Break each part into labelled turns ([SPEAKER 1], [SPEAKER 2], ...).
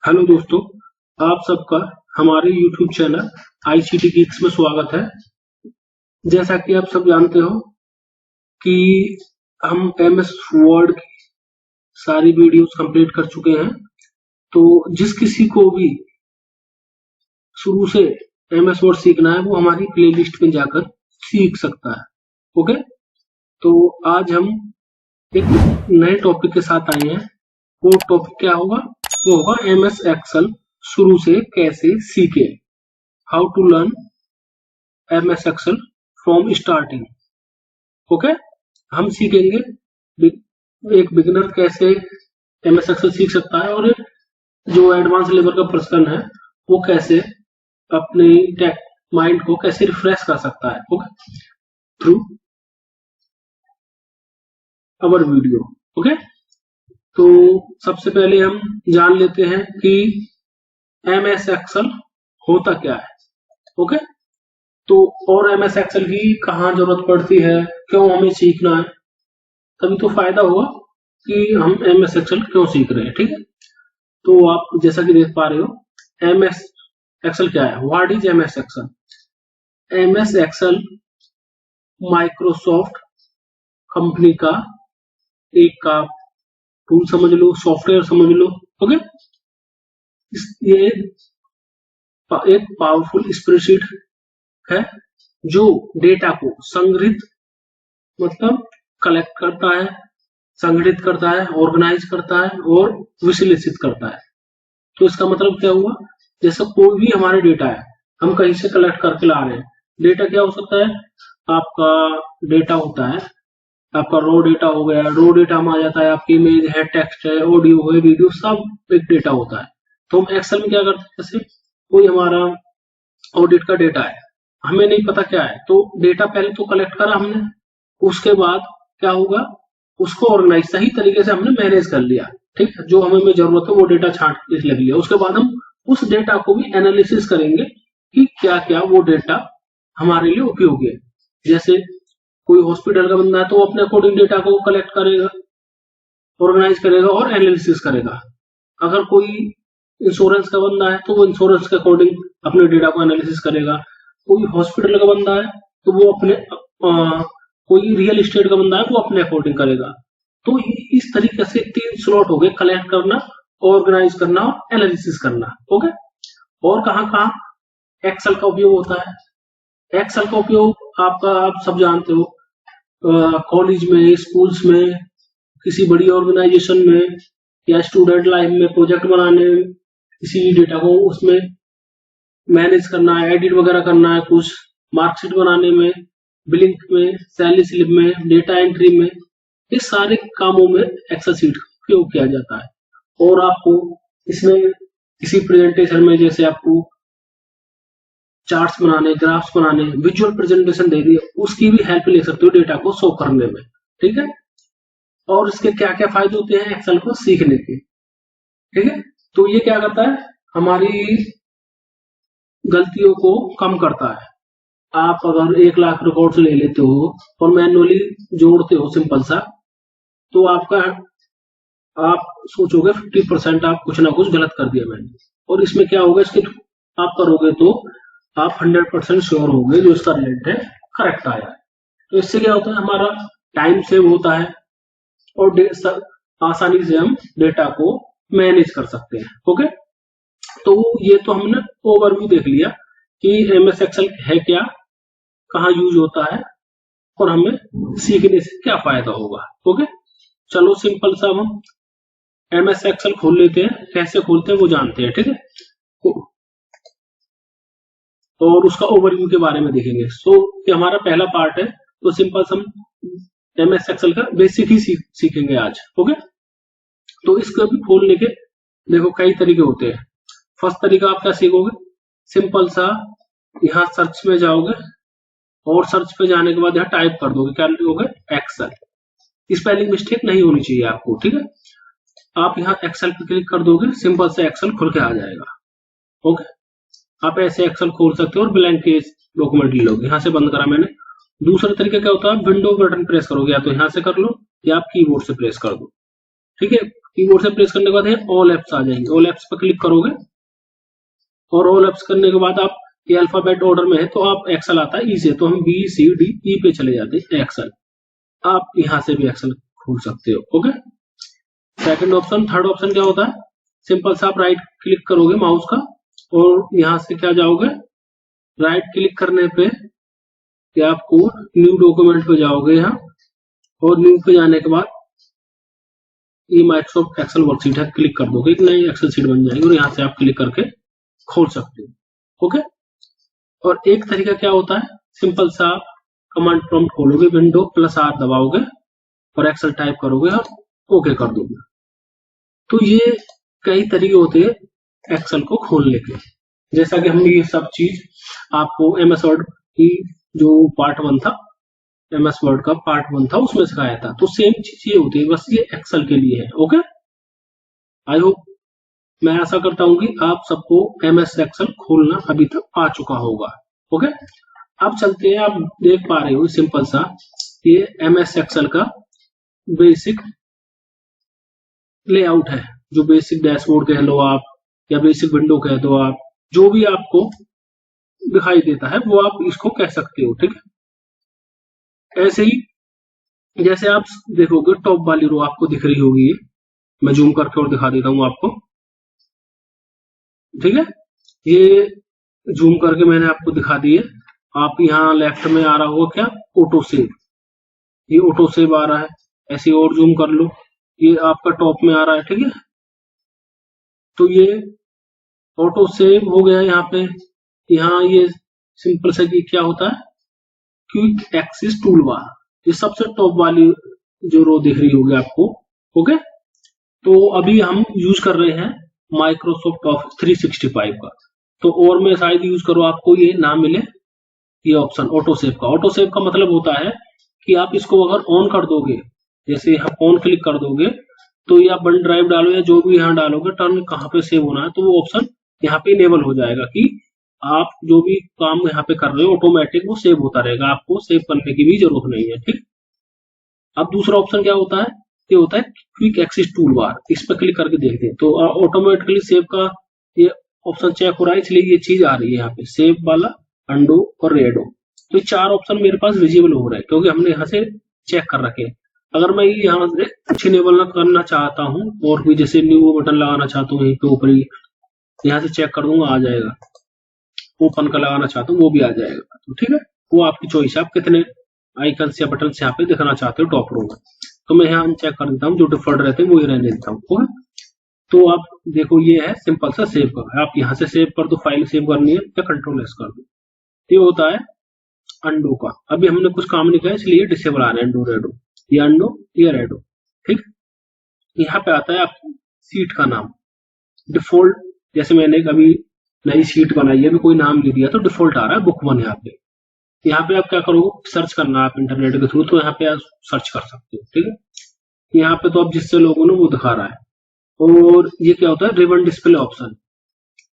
[SPEAKER 1] Hello दोस्तों, आप सबका हमारे YouTube चैनल ICT Geeks में स्वागत है। जैसा कि आप सब जानते हो कि हम MS वर्ड की सारी वीडियोस कंप्लीट कर चुके हैं। तो जिस किसी को भी शुरू से MS वर्ड सीखना है वो हमारी प्लेलिस्ट में जाकर सीख सकता है। ओके, तो आज हम एक नए टॉपिक के साथ आए हैं। वो टॉपिक क्या होगा? वो होगा MS एक्सेल शुरू से कैसे सीखे, how to learn MS Excel from starting. Okay, हम सीखेंगे एक बिगिनर कैसे MS एक्सेल सीख सकता है और जो एडवांस लेवल का पर्सन है वो कैसे अपने माइंड को कैसे रिफ्रेश कर सकता है। Okay, through our video. Okay, तो सबसे पहले हम जान लेते हैं कि MS एक्सेल होता क्या है। ओके, तो और MS एक्सेल की कहाँ जरूरत पड़ती है, क्यों हमें सीखना है, तभी तो फायदा हुआ कि हम MS एक्सेल क्यों सीख रहे हैं। ठीक है, तो आप जैसा कि देख पा रहे हो MS एक्सेल क्या है, what is MS Excel. MS Excel Microsoft company का एक का टूल समझ लो, सॉफ्टवेयर समझ लो। ओके, ये एक पावरफुल स्प्रेडशीट है जो डेटा को संग्रहित मतलब कलेक्ट करता है, संगठित करता है, ऑर्गेनाइज करता है और विश्लेषित करता है। तो इसका मतलब क्या हुआ, जैसे कोई भी हमारे डेटा है, हम कहीं से कलेक्ट करके ला रहे हैं। डेटा क्या हो सकता है, आपका डेटा होता है, आपका रो डेटा हो गया, रो डेटा में आ जाता है आपकी इमेज है, टेक्स्ट है, ऑडियो है, वीडियो, सब एक डेटा होता है। तो हम एक्सेल में क्या करते हैं, जैसे कोई हमारा ऑडिट का डेटा है, हमें नहीं पता क्या है, तो डेटा पहले तो कलेक्ट करा हमने, उसके बाद क्या होगा, उसको ऑर्गेनाइज सही तरीके से हमने मैनेज कर लिया। ठीक है, जो हमें जरूरत है वो डेटा छांट के लग लिया। उसके बाद हम उस डेटा को भी एनालिसिस करेंगे कि क्या क्या वो डेटा हमारे लिए उपयोगी है। जैसे कोई हॉस्पिटल का बंदा है तो वो अपने अकॉर्डिंग डेटा को कलेक्ट करेगा, ऑर्गेनाइज करेगा और एनालिसिस करेगा। अगर कोई इंश्योरेंस का बंदा है तो वो इंश्योरेंस के अकॉर्डिंग अपने डेटा को एनालिसिस करेगा। कोई हॉस्पिटल का बंदा है तो वो अपने कोई रियल एस्टेट का बंदा है वो अपने अकॉर्डिंग करेगा। तो इस तरीके से 3 स्लॉट हो गए, कलेक्ट करना, ऑर्गेनाइज करना और एनालिसिस करना। ओके, और कहाँ कहाँ एक्सेल का उपयोग होता है। एक्सेल का उपयोग आपका आप सब जानते हो, कॉलेज में, स्कूल्स में, किसी बड़ी ऑर्गेनाइजेशन में या स्टूडेंट लाइफ में प्रोजेक्ट बनाने, किसी डेटा को उसमें मैनेज करना है, एडिट वगैरह करना है, कुछ मार्कशीट बनाने में, बिलिंग में, सैलरी स्लिप में, डेटा एंट्री में, ये सारे कामों में एक्सेल शीट का उपयोग किया जाता है। और आपको इसमें किसी प्रेजेंटेशन में जैसे आपको चार्ट्स बनाने, ग्राफ्स बनाने, विजुअल प्रेजेंटेशन देनी है, उसकी भी हेल्प ले सकते हो डेटा को शो करने में। ठीक है, और इसके क्या क्या फायदे होते हैं एक्सेल को सीखने के। ठीक है, तो ये क्या करता है, हमारी गलतियों को कम करता है। आप अगर 1 लाख रिकॉर्ड्स ले लेते हो और मैनुअली जोड़ते हो सिंपल सा, तो आप सोचोगे 50% आप कुछ ना कुछ गलत कर दिया मैंने। और इसमें क्या होगा, इसके आप करोगे तो आप 100% श्योर होंगे जो इसका रिजल्ट है करेक्ट आया है। तो इससे क्या होता है, हमारा टाइम सेव होता है और आसानी से हम डेटा को मैनेज कर सकते हैं। ओके, तो ये तो हमने ओवरव्यू देख लिया कि MS एक्सेल है क्या, कहाँ यूज होता है और हमें सीखने से क्या फायदा होगा। ओके, चलो सिंपल सा हम MS एक्सेल खोल लेते हैं, कैसे खोलते हैं वो जानते हैं। ठीक है, और उसका ओवरव्यू के बारे में देखेंगे। सो ये हमारा पहला पार्ट है, तो सिंपल हम MS एक्सेल का बेसिक ही सीखेंगे आज। ओके, तो इसको भी खोलने के देखो कई तरीके होते हैं। फर्स्ट तरीका आप क्या सीखोगे, सिंपल सा यहाँ सर्च में जाओगे और सर्च पे जाने के बाद यहाँ टाइप कर दोगे, क्या लिखोगे, एक्सेल। स्पेलिंग मिस्टेक नहीं होनी चाहिए आपको। ठीक है, आप यहाँ एक्सेल पे क्लिक कर दोगे, सिंपल से एक्सेल खुल के आ जाएगा। ओके, आप ऐसे एक्सेल खोल सकते हो और ब्लैंक पेज डॉक्यूमेंट ले लोगे। यहाँ से बंद करा मैंने। दूसरा तरीका क्या होता है, विंडो बटन प्रेस करोगे, या तो यहाँ से कर लो या आप कीबोर्ड से प्रेस कर दो। ठीक है, कीबोर्ड से प्रेस करने के बाद ये ऑल एप्स आ जाएंगे, ऑल एप्स पर क्लिक करोगे और ऑल एप्स करने के बाद आप ये अल्फाबेट ऑर्डर में है तो आप एक्सेल आता है ई से, तो हम बी सी डी ई पे चले जाते हैं एक्सेल। आप यहां से भी एक्सेल खोल सकते हो। Okay, second option. Third option क्या होता है, सिंपल सा आप राइट क्लिक करोगे माउस का और यहां से क्या जाओगे, राइट क्लिक करने पे कि आपको न्यू डॉक्यूमेंट पे जाओगे यहाँ, और न्यू पे जाने के बाद ये माइक्रोसॉफ्ट एक्सेल वर्कशीट है, क्लिक कर दोगे एक नई एक्सेल शीट बन जाएगी और यहाँ से आप क्लिक करके खोल सकते हो। ओके, और एक तरीका क्या होता है, सिंपल सा कमांड प्रॉम्प्ट खोलोगे, विंडो प्लस आर दबाओगे और एक्सेल टाइप करोगे और ओके कर दोगे। तो ये कई तरीके होते हैं एक्सेल को खोलने के। जैसा कि हमने ये सब चीज आपको एमएस वर्ड की जो पार्ट 1 था, एमएस वर्ड का पार्ट 1 था उसमें सिखाया था, तो सेम चीज ये होती है, बस ये एक्सेल के लिए है। ओके, आई होप, मैं आशा करता हूं कि आप सबको एमएस एक्सेल खोलना अभी तक आ चुका होगा। ओके, अब चलते हैं, आप देख पा रहे हो सिंपल सा ये एमएस एक्सेल का बेसिक लेआउट है, जो बेसिक डैशबोर्ड कह लो आप या बेसिक विंडो कह दो आप, जो भी आपको दिखाई देता है वो आप इसको कह सकते हो। ठीक है, ऐसे ही जैसे आप देखोगे टॉप वाली रो आपको दिख रही होगी, मैं जूम करके और दिखा देता हूं आपको। ठीक है, ये जूम करके मैंने आपको दिखा दिए। आप यहाँ लेफ्ट में आ रहा होगा क्या, ऑटो सेव, ये ऑटो सेव आ रहा है, ऐसे और जूम कर लो, ये आपका टॉप में आ रहा है। ठीक है, तो ये ऑटो सेव हो गया यहाँ पे। यहाँ ये सिंपल सा क्या होता है, क्विक एक्सेस टूल बार, ये सबसे टॉप वाली जो रो दिख रही होगी आपको। ओके, तो अभी हम यूज कर रहे हैं माइक्रोसॉफ्ट ऑफिस 365 का, तो और मैं शायद यूज करूँ आपको ये ना मिले ये ऑप्शन ऑटो सेव का। ऑटो सेव का मतलब होता है कि आप इसको अगर ऑन कर दोगे, जैसे हम ऑन क्लिक कर दोगे तो ये आप वन ड्राइव डालो या जो भी यहाँ डालोगे, टर्न कहाँ पे सेव होना है तो वो ऑप्शन यहाँ पे इनेबल हो जाएगा कि आप जो भी काम यहाँ पे कर रहे हो ऑटोमेटिक वो सेव होता रहेगा, आपको सेव करने की भी जरूरत नहीं है। ठीक, अब दूसरा ऑप्शन क्या होता है, ये होता है क्विक एक्सेस टूल बार, इस पर क्लिक करके देखते हैं तो ऑटोमेटिकली सेव का ये ऑप्शन चेक हो रहा है, इसलिए ये चीज आ रही है यहाँ पे सेव वाला, अंडो और रेडो। तो ये 4 ऑप्शन मेरे पास विजिबल हो रहे हैं क्योंकि हमने यहाँ से चेक कर रखे। अगर मैं यहाँ से कुछ इनेबल करना चाहता हूँ और भी जैसे न्यू बटन लगाना चाहता हूँ यहीं पे ऊपर ही, यहाँ से चेक कर दूंगा आ जाएगा, ओपन का लगाना चाहता हूँ वो भी आ जाएगा। तो ठीक है, वो आपकी चॉइस है, आप कितने आइकन या बटन यहाँ पे दिखाना चाहते हो टॉप रो में। तो मैं यहाँ अनचेक कर देता हूँ, जो डिफॉल्ट रहते हैं वो ही रहने देता हूँ। तो आप देखो ये है सिंपल सा सेव का, आप यहाँ से सेव कर दो, फाइल सेव करनी है या कंट्रोल एस कर दो। ये होता है अंडो का, अभी हमने कुछ काम नहीं किया इसलिए डिसेबल आ रहा है अंडो रेडो, ये अंडो ये रेडो। ठीक, यहाँ पे आता है आप सीट का नाम डिफॉल्ट, जैसे मैंने कभी नई सीट बनाई है, अभी कोई नाम ले दिया तो डिफॉल्ट आ रहा है बुक 1 यहाँ पे। यहाँ पे आप क्या करोगे, सर्च करना है आप इंटरनेट के थ्रू, तो यहाँ पे आप सर्च कर सकते हो। ठीक है, यहाँ पे तो आप जिससे लोगों ने वो दिखा रहा है। और ये क्या होता है, रिबन डिस्प्ले ऑप्शन,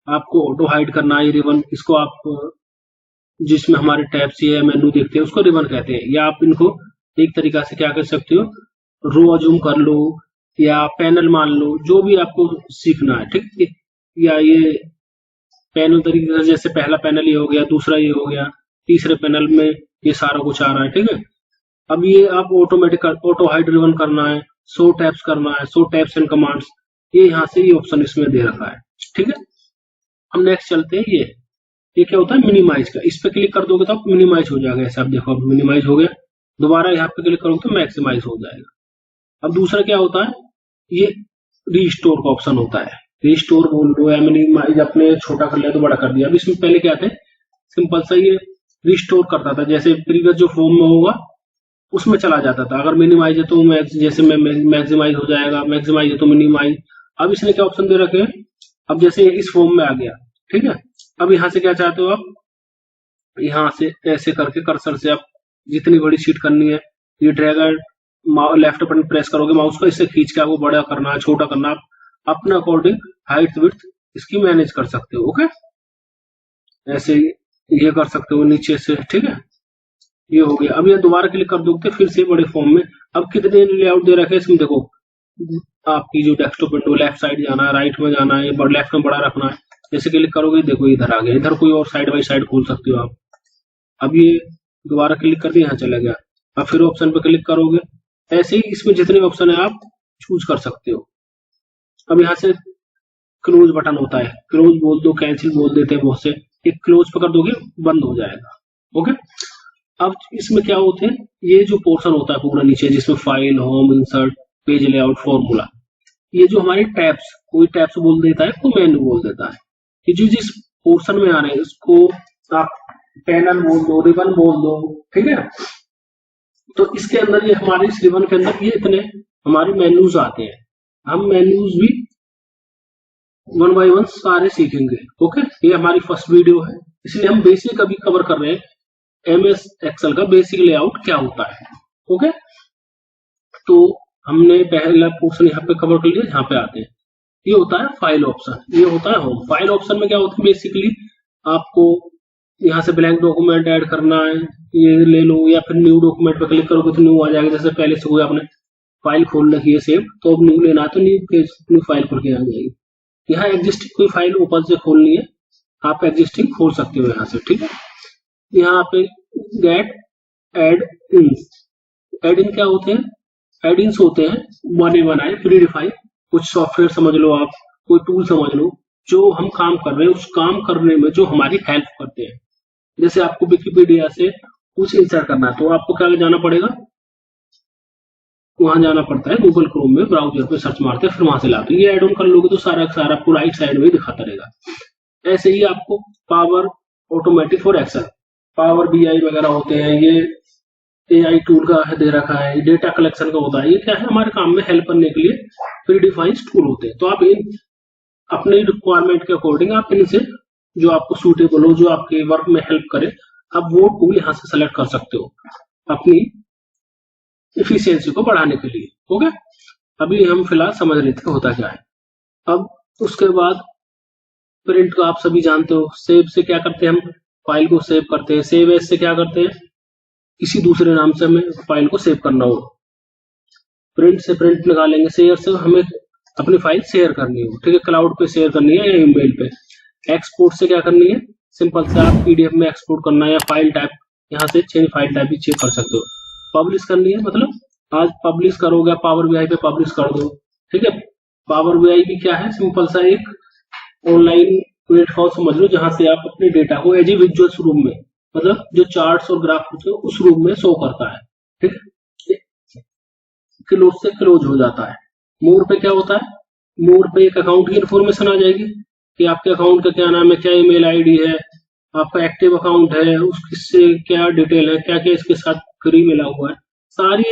[SPEAKER 1] आपको ऑटो हाइड करना है रिबन, इसको आप जिसमें हमारे टैब्स या मेनू देखते हैं उसको रिबन कहते हैं, या आप इनको एक तरीका से क्या कर सकते हो, रो जूम कर लो या पैनल मान लो, जो भी आपको सीखना है। ठीक है, या ये पैनल तरीके से, जैसे पहला पैनल ये हो गया, दूसरा ये हो गया, तीसरे पैनल में ये सारा कुछ आ रहा है। ठीक है, अब ये आप ऑटोमेटिक ऑटो हाइड रिबन करना है, शो टैब्स करना है, शो टैब्स एंड कमांड्स, ये यहाँ से ये ऑप्शन इसमें दे रखा है। ठीक है, हम नेक्स्ट चलते हैं, ये क्या होता है मिनिमाइज का, इस पे क्लिक कर दोगे तो आप मिनिमाइज हो जाएगा, ऐसा आप देखो अब मिनिमाइज हो गया, दोबारा यहाँ पे क्लिक करोगे तो मैक्सिमाइज हो जाएगा। अब दूसरा क्या होता है, ये रीस्टोर का ऑप्शन होता है, रीस्टोर बोल दो या मिनिमाइज, अपने छोटा कर लिया तो बड़ा कर दिया। अब इसमें पहले क्या थे, सिंपल सा ये रिस्टोर करता था, जैसे प्रीवियस जो फॉर्म में होगा उसमें चला जाता था, अगर मिनिमाइज है तो जैसे मैक्सिमाइज हो जाएगा, मैक्सिमाइज है तो मिनिमाइज। अब इसने क्या ऑप्शन दे रखे हैं, अब जैसे इस फॉर्म में आ गया, ठीक है, अब यहाँ से क्या चाहते हो आप, यहाँ से ऐसे करके कर्सर से आप जितनी बड़ी शीट करनी है, ये ड्रैग लेफ्ट बटन प्रेस करोगे माउस का, इससे खींच के आपको बड़ा करना है छोटा करना, आप अपने अकॉर्डिंग हाइट विड्थ इसकी मैनेज कर सकते हो। ओके, ऐसे ये कर सकते हो नीचे से। ठीक है, ये हो गया। अब ये दोबारा क्लिक कर दोगे फिर से बड़े फॉर्म में, अब कितने लेआउट दे रखे हैं इसमें देखो, आपकी जो डेस्कटॉप विंडो लेफ्ट साइड जाना है, राइट में जाना है, लेफ्ट में बड़ा रखना है, जैसे क्लिक करोगे देखो इधर आ गया, इधर कोई और साइड बाई साइड खोल सकते हो आप। अब ये दोबारा क्लिक कर दिया, यहाँ चला गया। अब फिर ऑप्शन पे क्लिक करोगे, ऐसे ही इसमें जितने ऑप्शन है आप चूज कर सकते हो। अब यहाँ से क्लोज बटन होता है, क्लोज बोल दो, कैंसिल बोल देते हैं बहुत से, एक क्लोज पकड़ दोगे बंद हो जाएगा। ओके, अब इसमें क्या होते हैं, ये जो पोर्शन होता है पूरा नीचे जिसमें file, home, insert, page layout, formula, ये जो हमारे टैब्स, कोई टैब्स बोल देता है, कोई मेन्यू बोल देता है। ये जो जिस पोर्शन में आ रहे हैं इसको आप पैनल बोल दो, रिबन बोल दो, ठीक है। तो इसके अंदर ये हमारे इस रिबन के अंदर ये इतने हमारे मेन्यूज आते हैं, हम मेन्यूज भी वन बाय वन सारे सीखेंगे। ओके, ये हमारी फर्स्ट वीडियो है, इसलिए हम बेसिक अभी कवर कर रहे हैं एमएस एक्सेल का बेसिक लेआउट क्या होता है। ओके, तो हमने पहला पोर्शन यहाँ पे कवर कर लिया। यहाँ पे आते हैं, ये होता है फाइल ऑप्शन, ये होता है होम। फाइल ऑप्शन में क्या होता है, बेसिकली आपको यहाँ से ब्लैंक डॉक्यूमेंट ऐड करना है, ये ले लो, या फिर न्यू डॉक्यूमेंट पे क्लिक करोगे तो न्यू आ जाएगा। जैसे पहले से कोई आपने फाइल खोल रखी है सेव, तो अब न्यू लेना है तो न्यू फाइल खुल के आ जाएगी। यहाँ एग्जिस्टिंग कोई फाइल ओपन से खोलनी है, आप एग्जिस्टिंग खोल सकते हो यहाँ से, ठीक है। यहाँ पे गेट एड इन्स, एड इन क्या होते हैं, एड इन्स होते हैं बने बनाए प्री डिफाइन, कुछ सॉफ्टवेयर समझ लो आप, कोई टूल समझ लो, जो हम काम कर रहे हैं उस काम करने में जो हमारी हेल्प करते हैं। जैसे आपको विकिपीडिया से कुछ इंसर्ट करना है तो आपको क्या जाना पड़ेगा, वहां जाना पड़ता है, गूगल क्रोम में ब्राउजर पे सर्च मारते हैं, फिर वहां से लाते हैं। ये एड ऑन कर लोगे तो सारा सारा आपको राइट साइड में दिखाता रहेगा। ऐसे ही आपको Power automatic for Excel, Power BI वगैरह होते हैं, ये एआई टूल का दे रखा है, डेटा कलेक्शन का होता है। ये क्या है, हमारे काम में हेल्प करने के लिए प्री डिफाइंड टूल होते हैं। तो आप इन अपने रिक्वायरमेंट के अकॉर्डिंग आप इनसे जो आपको सूटेबल हो, जो आपके वर्क में हेल्प करे, आप वो टूल यहाँ से सेलेक्ट कर सकते हो अपनी इफिशियंसी को बढ़ाने के लिए। ओके, अभी हम फिलहाल समझ रहे थे होता क्या है। अब उसके बाद प्रिंट को आप सभी जानते हो, सेव से क्या करते हैं, हम फाइल को सेव करते हैं। सेव एज से क्या करते हैं, किसी दूसरे नाम से हमें फाइल को सेव करना हो। प्रिंट से प्रिंट निकालेंगे। शेयर से हमें अपनी फाइल शेयर करनी हो, ठीक है, क्लाउड पे शेयर करनी है या ईमेल पे। एक्सपोर्ट से क्या करनी है, सिंपल से आप पीडीएफ में एक्सपोर्ट करना है, या फाइल टाइप यहाँ से चेंज फाइल टाइप भी चेक कर सकते हो। पब्लिश करनी है, मतलब आज पब्लिश करोगे पावर बीआई पे पब्लिश कर दो, ठीक है। पावर बीआई भी क्या है, सिंपल सा एक ऑनलाइन प्लेटफॉर्म समझ लो जहां से आप अपने डेटा को एज ए विजुअल्स रूप में, मतलब जो चार्ट्स और ग्राफ होते हैं उस रूप में शो करता है, ठीक है। क्लोज से क्लोज हो जाता है। मोर पे क्या होता है, मोर पे एक अकाउंट की इन्फॉर्मेशन आ जाएगी कि आपके अकाउंट का क्या नाम है, क्या ईमेल आईडी है, आपका एक्टिव अकाउंट है, उससे क्या डिटेल है, क्या क्या इसके साथ फ्री मिला हुआ है, सारी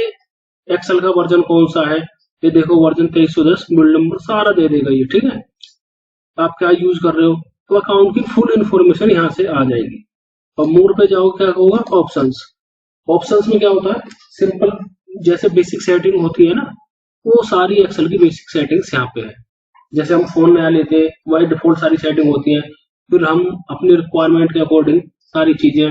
[SPEAKER 1] एक्सेल का वर्जन कौन सा है, ये देखो वर्जन 2310, बिल्ड नंबर सारा दे देगा ये, ठीक है। आप क्या यूज कर रहे हो, तो अकाउंट की फुल इन्फॉर्मेशन यहाँ से आ जाएगी। और मोर पे जाओ, क्या होगा, ऑप्शंस। ऑप्शंस में क्या होता है, सिंपल जैसे बेसिक सेटिंग होती है ना, वो सारी एक्सेल की बेसिक सेटिंग्स यहाँ पे है। जैसे हम फोन नया लेते हैं, वही डिफॉल्ट सारी सेटिंग होती है। फिर हम अपनी रिक्वायरमेंट के अकॉर्डिंग सारी चीजें,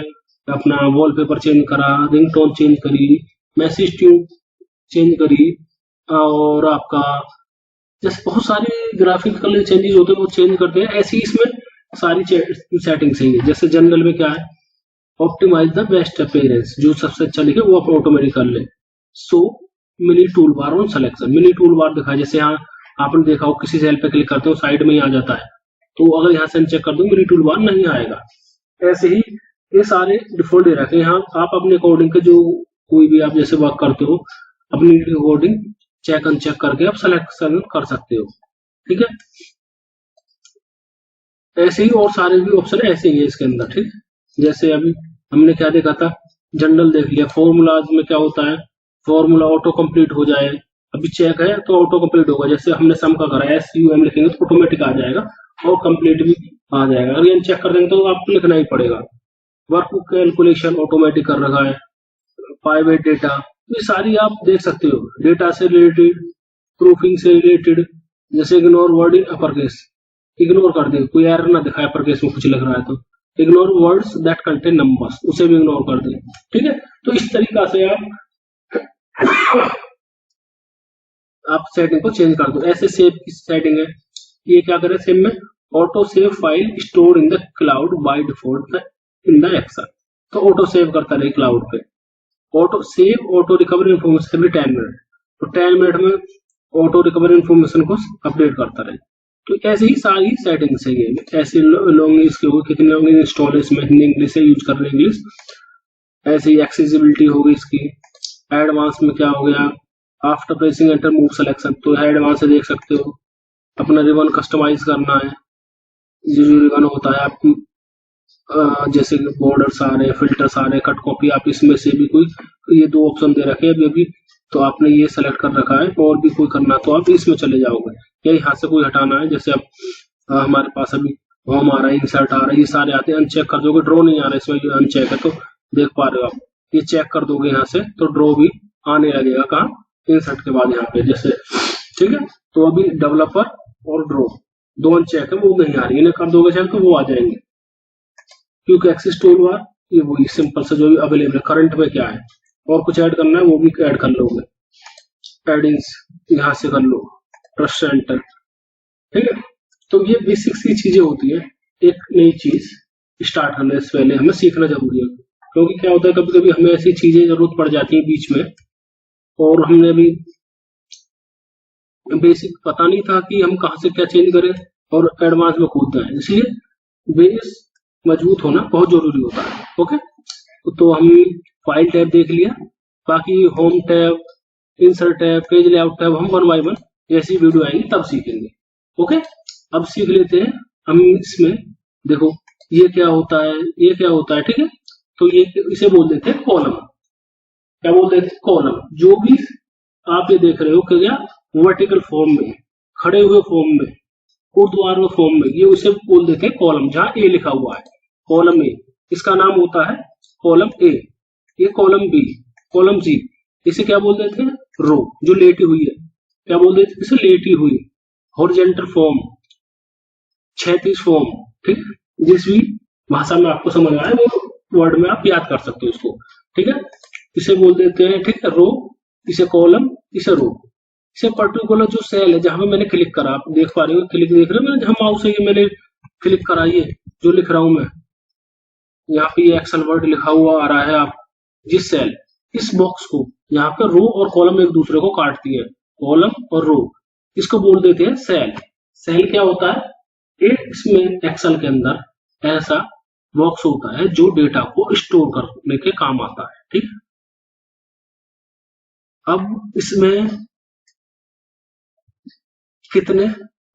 [SPEAKER 1] अपना वॉलपेपर चेंज करा, रिंगटोन चेंज करी, मैसेज ट्यून चेंज करी, और आपका जैसे बहुत सारे ग्राफिकल चेंजेस होते हैं वो चेंज करते हैं। ऐसी इसमें सारी सेटिंग सही है। जैसे जनरल में क्या है, ऑप्टिमाइज द बेस्ट अपीयरेंस, जो सबसे अच्छा लिखे वो आप ऑटोमेटिक कर ले। सो mini tool bar on selection, mini tool bar दिखा, जैसे यहाँ आपने देखा हो किसी सेल पे क्लिक करते हो साइड में ही आ जाता है, तो अगर यहाँ से चेक कर दो मिनी टूल बार नहीं आएगा। ऐसे ही ये सारे डिफॉल्ट दे रखे हैं। यहाँ आप अपने अकॉर्डिंग के जो कोई भी आप जैसे वर्क करते हो अपनी अकॉर्डिंग चेक अनचेक करके आप सिलेक्शन कर सकते हो, ठीक है। ऐसे ही और सारे भी ऑप्शन ऐसे ही है इसके अंदर, ठीक है। जैसे अभी हमने क्या देखा था, जनरल देख लिया। फॉर्मूलाज में क्या होता है, फॉर्मूला ऑटो कंप्लीट हो जाए, अभी चेक है तो ऑटो कंप्लीट होगा। जैसे हमने सम का करा SUM लिखेंगे तो ऑटोमेटिक आ जाएगा और कंप्लीट भी आ जाएगा। अगर ये चेक कर देंगे तो आपको लिखना ही पड़ेगा। वर्क कैलकुलेशन ऑटोमेटिक कर रखा है, प्राइवेट डेटा, ये सारी आप देख सकते हो। डेटा से रिलेटेड, प्रूफिंग से रिलेटेड, जैसे ignore word in upper case, ignore कर दे, कोई एरर ना दिखाए अपर केस में कुछ लग रहा है तो। Ignore words that contain numbers, उसे भी इग्नोर कर दे, ठीक है। तो इस तरीका से आप आप सेटिंग को चेंज कर दो। ऐसे सेव की सेटिंग है, ये क्या करे सेव में, auto save file store in the cloud by default in the Excel. तो ऑटो सेव करता रहे क्लाउड पे, auto save auto recovery information every 10 minute, तो 10 मिनट में ऑटो रिकवरी इन्फॉर्मेशन को अपडेट करता रहे। तो ऐसे ही सारी सेटिंग्स है ये, ऐसे लॉन्ग इसके हो, कितने लॉन्ग इंस्टॉल है इसमें, हिंदी इंग्लिश है, यूज कर रहे हैं इंग्लिश। ऐसे ही एक्सेसिबिलिटी होगी इसकी, एडवांस में क्या हो गया, after pressing enter move selection, तो एडवांस से देख सकते हो। अपना रिबन कस्टमाइज करना है, ये जो रिबन होता है आप जैसे कि बॉर्डर्स आ रहे, फिल्टर्स आ रहे, कट कॉपी, आप इसमें से भी कोई, ये दो ऑप्शन दे रखे हैं अभी, तो आपने ये सेलेक्ट कर रखा है, और भी कोई करना तो आप इसमें चले जाओगे, या यहाँ से कोई हटाना है, जैसे अब हमारे पास अभी होम आ रहा है, इंसर्ट आ रहा है, ये सारे आते हैं, अनचेक कर दोगे, ड्रॉ नहीं आ रहा है इसमें, अनचेक है, तो देख पा रहे हो आप, ये चेक कर दोगे यहाँ से, तो ड्रॉ भी आने लगेगा, कहाँ, इंसर्ट के बाद यहाँ पे जैसे, ठीक है। तो अभी डेवलपर और ड्रॉ दो अनचेक है, वो नहीं आ रही है, कर दोगे चेक तो वो आ जाएंगे, क्योंकि एक्सेस टूल बार ये वही सिंपल से जो भी अवेलेबल है, करंट में क्या है, और कुछ ऐड करना है वो भी ऐड कर लोगे, एडिंग्स यहाँ से कर लो, ट्रस्ट सेंटर, ठीक है। तो ये बेसिक सी चीजें होती है, एक नई चीज स्टार्ट करने से पहले हमें सीखना जरूरी है, क्योंकि क्या होता है कभी कभी हमें ऐसी चीजें जरूरत पड़ जाती है बीच में, और हमने अभी बेसिक पता नहीं था कि हम कहाँ से क्या चेंज करें, और एडवांस में कूदना है, इसलिए बेस मजबूत होना बहुत जरूरी होता है। ओके, तो हम फाइल टैब देख लिया, बाकी home tab, insert tab, page layout tab हम 1 बाय 1 जैसी वीडियो आएंगी तब सीखेंगे। ओके, अब सीख लेते हैं हम इसमें, देखो ये क्या होता है, ये क्या होता है, ठीक है। तो ये इसे बोल देते हैं कॉलम, क्या बोल देते हैं कॉलम, जो भी आप ये देख रहे हो क्या, वर्टिकल फॉर्म में, खड़े हुए फॉर्म में, ऊर्ध्वाधर फॉर्म में, ये उसे बोल देते हैं कॉलम, जहां ए लिखा हुआ है, कॉलम ए, इसका नाम होता है कॉलम ए, ये कॉलम बी, कॉलम सी, इसे क्या बोल देते हैं रो, जो लेटी हुई है, क्या बोल देते हैं इसे, लेटी हुई, हॉरिजॉन्टल फॉर्म, क्षैतिज फॉर्म, ठीक है। जिस भी भाषा में आपको समझ आए वो वर्ड में आप याद कर सकते हो उसको, ठीक है। इसे बोल देते हैं, ठीक है, रो, इसे कॉलम, इसे रो। इसे पर्टिकुलर जो सेल है जहां पे मैंने क्लिक करा, आप देख पा रहे हो, क्लिक देख रहे हो, मैंने जहां माउस है ये मैंने क्लिक करा, ये जो लिख रहा हूं मैं, यहाँ पे ये एक्सेल वर्ड लिखा हुआ आ रहा है, आप जिस सेल, इस बॉक्स को, यहाँ पे रो और कॉलम एक दूसरे को काटती है, कॉलम और रो, इसको बोल देते हैं सेल। सेल क्या होता है, एक इसमें एक्सेल के अंदर ऐसा बॉक्स होता है जो डेटा को स्टोर करने के काम आता है, ठीक। अब इसमें कितने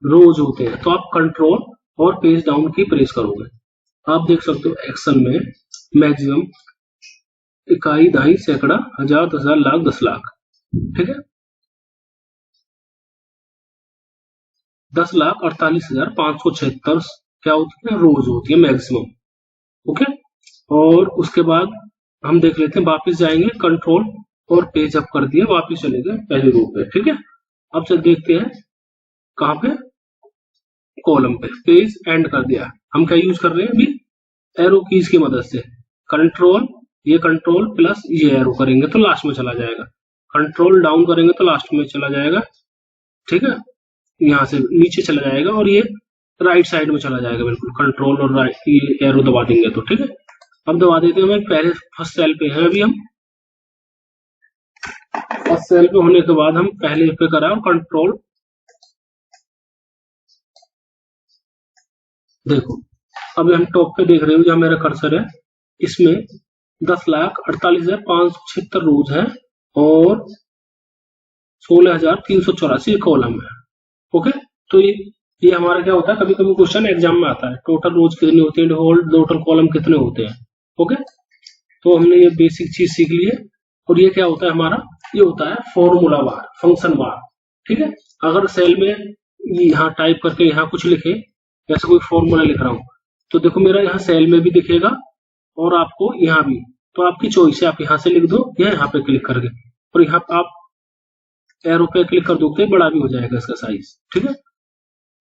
[SPEAKER 1] रोज होते हैं, तो आप कंट्रोल और पेज डाउन की प्रेस करोगे, आप देख सकते हो एक्सेल में मैक्सिमम इकाई, दहाई, सैकड़ा, हजार, 10,000, लाख, 10 लाख, ठीक है, 10,48,576 क्या होती है, रोज होती है मैक्सिमम। ओके, और उसके बाद हम देख लेते हैं, वापिस जाएंगे, कंट्रोल और पेज अप कर दिया, वापिस चले गए पहले रो पे, ठीक है। अब से देखते हैं कहां पे, कॉलम पे, पेज एंड कर दिया, हम क्या यूज कर रहे हैं अभी, एरो कीज की मदद से, कंट्रोल, ये कंट्रोल प्लस ये एरो करेंगे तो लास्ट में चला जाएगा, कंट्रोल डाउन करेंगे तो लास्ट में चला जाएगा, ठीक है, यहाँ से नीचे चला जाएगा, और ये राइट साइड में चला जाएगा, बिल्कुल कंट्रोल और राइट, ये एरो दबा देंगे तो, ठीक है। अब दबा देते हैं, हमें पहले फर्स्ट सेल पे है अभी हम, फर्स्ट सेल पे होने के बाद हम पहले पे करा और कंट्रोल, देखो अभी हम टॉप पे देख रहे हो जहां मेरा कर्सर है, इसमें 10,48,576 रोज है और 16,384 कॉलम है। ओके, तो ये हमारा क्या होता है, कभी कभी क्वेश्चन एग्जाम में आता है, टोटल रोज कितनी होती है, टोटल कॉलम कितने होते हैं। ओके, तो हमने ये बेसिक चीज सीख ली है, और ये क्या होता है हमारा, ये होता है फॉर्मूला बार, फंक्शन बार, ठीक है। अगर सेल में यहाँ टाइप करके यहाँ कुछ लिखे, जैसे कोई फॉर्मूला लिख रहा हूं, तो देखो मेरा यहाँ सेल में भी दिखेगा और आपको यहाँ भी, तो आपकी चॉइस है, आप यहाँ से लिख दो या यहाँ पे क्लिक करके, और यहाँ आप एरो पे क्लिक कर दोगे बड़ा भी हो जाएगा इसका साइज, ठीक है।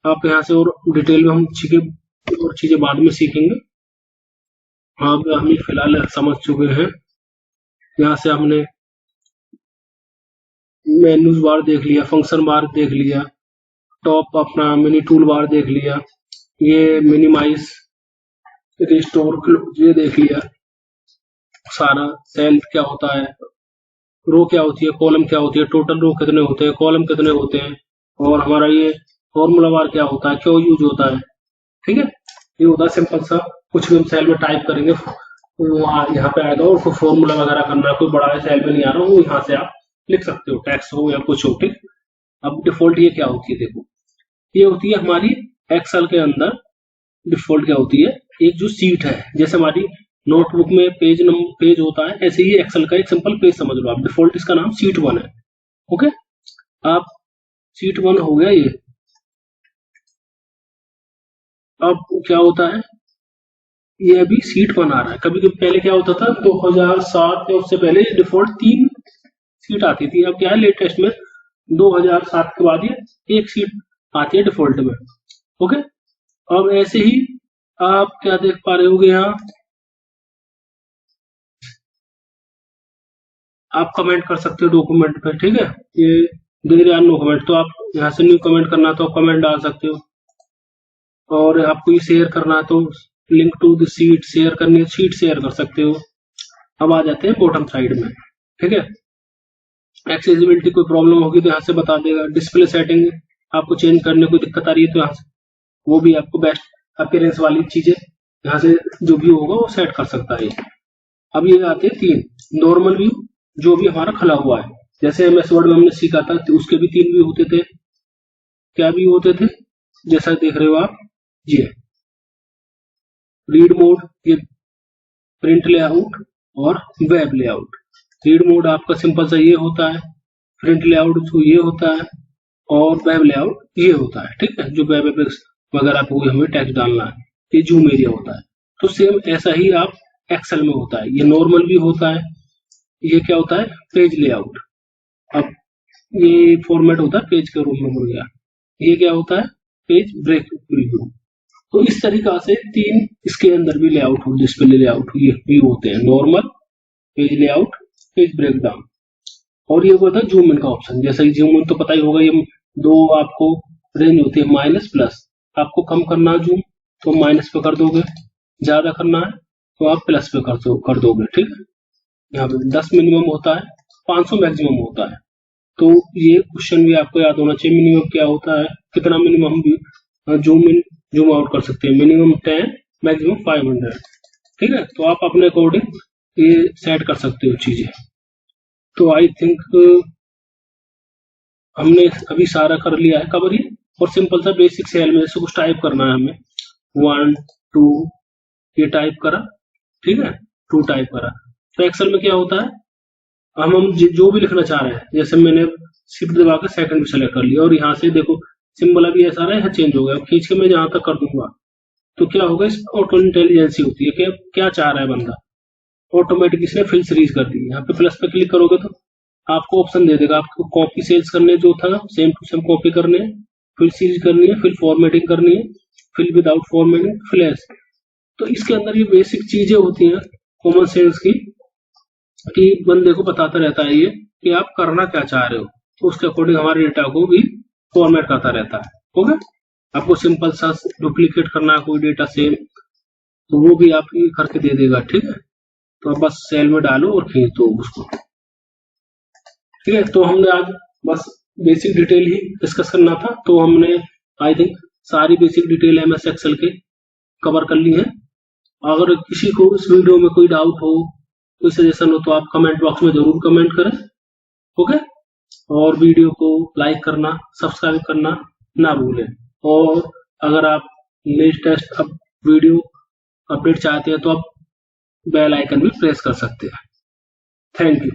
[SPEAKER 1] आप यहाँ से और डिटेल में हम और चीजें बाद में सीखेंगे, अब हम फिलहाल समझ चुके हैं, यहाँ से हमने मेन्यूज बार देख लिया, फंक्शन बार देख लिया, टॉप अपना मिनी टूल बार देख लिया, ये मिनिमाइज, रिस्टोर ये देख लिया सारा। सेल क्या होता है, रो क्या होती है, कॉलम क्या होती है, टोटल रो कितने होते हैं, कॉलम कितने होते हैं, और हमारा ये फॉर्मूला बार क्या होता है, क्यों यूज होता है। ठीक है, ये होता है सिंपल सा, कुछ भी हम सेल में टाइप करेंगे वहाँ यहाँ पे आएगा, और फॉर्मूला वगैरह करना कोई बड़ा सेल में नहीं आ रहा, वो यहाँ से आप लिख सकते हो, टैक्स हो या कुछ हो। ठीक, अब डिफॉल्ट ये क्या होती है, देखो ये होती है हमारी एक्सेल के अंदर डिफॉल्ट क्या होती है, एक जो सीट है, जैसे हमारी नोटबुक में पेज होता है, ऐसे ही एक्सेल का एक सिंपल पेज समझ लो आप। डिफॉल्ट इसका नाम सीट 1 है। ओके, आप सीट 1 हो गया ये। अब क्या होता है, ये अभी सीट 1 आ रहा है। कभी कभी पहले क्या होता था, 2007 या उससे पहले डिफॉल्ट 3 सीट आती थी। अब क्या है, लेटेस्ट में 2007 के बाद ये एक सीट आती है डिफॉल्ट में। ओके, अब ऐसे ही आप क्या देख पा रहे होगे, यहाँ आप कमेंट कर सकते हो डॉक्यूमेंट पे। ठीक है, ये देर या नो कमेंट, तो आप यहाँ से न्यू कमेंट करना तो आप कमेंट डाल सकते हो, और आपको ये शेयर करना है तो link to the sheet share करनी है, सीट शेयर कर सकते हो। अब आ जाते हैं बॉटम साइड में। ठीक है, एक्सेसिबिलिटी कोई प्रॉब्लम होगी तो यहाँ से बता देगा। डिस्प्ले सेटिंग आपको चेंज करने कोई दिक्कत आ रही है तो यहाँ से वो भी आपको बेस्ट अपीयरेंस वाली चीजें यहाँ से जो भी होगा वो सेट कर सकता है। अब ये आते हैं 3 नॉर्मल व्यू, जो भी हमारा खुला हुआ है, जैसे एमएस वर्ड में हमने सीखा था तो उसके भी 3 व्यू होते थे। क्या व्यू होते थे, जैसा देख रहे हो आप, ये रीड मोड, ये प्रिंट लेआउट और वेब लेआउट। रीड मोड आपका सिंपल सा ये होता है, प्रिंट लेआउट जो ये होता है, और वेब लेआउट ये होता है। ठीक है, जो वेब एपेक्स वगैरह पे हमें टेक्स्ट डालना है, ये जूम एरिया होता है। तो सेम ऐसा ही आप एक्सेल में होता है, ये नॉर्मल भी होता है। ये क्या होता है, पेज लेआउट। अब ये फॉर्मेट होता है पेज के रूप में हो गया। ये क्या होता है, पेज ब्रेक प्रीव्यू। तो इस तरीका से 3 इसके अंदर भी लेआउट हो, डिस्प्ले लेआउट ये व्यू होते हैं, normal, page layout, page breakdown. और ये होता है जूम इन का ऑप्शन। जैसा कि जूम इन तो पता ही होगा, ये 2 आपको रेंज होती है, माइनस प्लस। आपको कम करना है जूम तो माइनस पे कर दोगे, ज्यादा करना है तो आप प्लस पे कर दोगे। ठीक है, यहाँ पे 10 मिनिमम होता है, 500 मैक्सिमम होता है। तो ये क्वेश्चन भी आपको याद होना चाहिए, मिनिमम क्या होता है, कितना मिनिमम भी जूम इन जूम आउट कर सकते हैं। Minimum 10, maximum 500। ठीक है, तो आप अपने अकॉर्डिंग ये सेट कर सकते हो चीजें। तो आई थिंक हमने अभी सारा कर लिया है कवर ही। और सिंपल सा बेसिक सेल में जैसे कुछ टाइप करना है हमें, 1 2 ये टाइप करा, ठीक है, 2 टाइप करा। तो एक्सेल में क्या होता है, हम जो भी लिखना चाह रहे हैं, जैसे मैंने शिफ्ट दबा के सेकंड भी सेलेक्ट कर लिया, और यहाँ से देखो सिंबल अभी ऐसा रहा है, चेंज हो गया। खींच के मैं जहां तक कर दूंगा तो क्या होगा, इस ऑटो इंटेलिजेंसी होती है कि क्या चाह रहा है बंदा, ऑटोमेटिक इसने फिल सीरीज कर दी। यहाँ पे प्लस पे क्लिक करोगे तो आपको ऑप्शन दे देगा, आपको कॉपी सेल्स करने जो था सेम टू सेम कॉपी करने हैं, फिल सीरीज करनी है, फिल फॉर्मेटिंग करनी है, fill without formatting, fill edge. तो इसके अंदर ये बेसिक चीजें होती हैं कॉमन सेंस की, कि बंदे को बताता रहता है ये कि आप करना क्या चाह रहे हो, तो उसके अकॉर्डिंग हमारे डेटा को भी फॉर्मेट करता रहता है। ओके, आपको सिंपल सा डुप्लीकेट करना है कोई डेटा सेम, तो वो भी आप करके दे देगा। ठीक है, तो आप बस सेल में डालो और खींच दो उसको। ठीक है, तो हमने आज बस बेसिक डिटेल ही डिस्कस करना था, तो हमने आई थिंक सारी बेसिक डिटेल एमएस एक्सेल के कवर कर ली है। अगर किसी को इस वीडियो में कोई डाउट हो, कोई सजेशन हो, तो आप कमेंट बॉक्स में जरूर कमेंट करें। ओके, और वीडियो को लाइक करना, सब्सक्राइब करना ना भूलें। और अगर आप लेटेस्ट वीडियो अपडेट चाहते हैं तो आप बेल आइकन भी प्रेस कर सकते हैं। Thank you.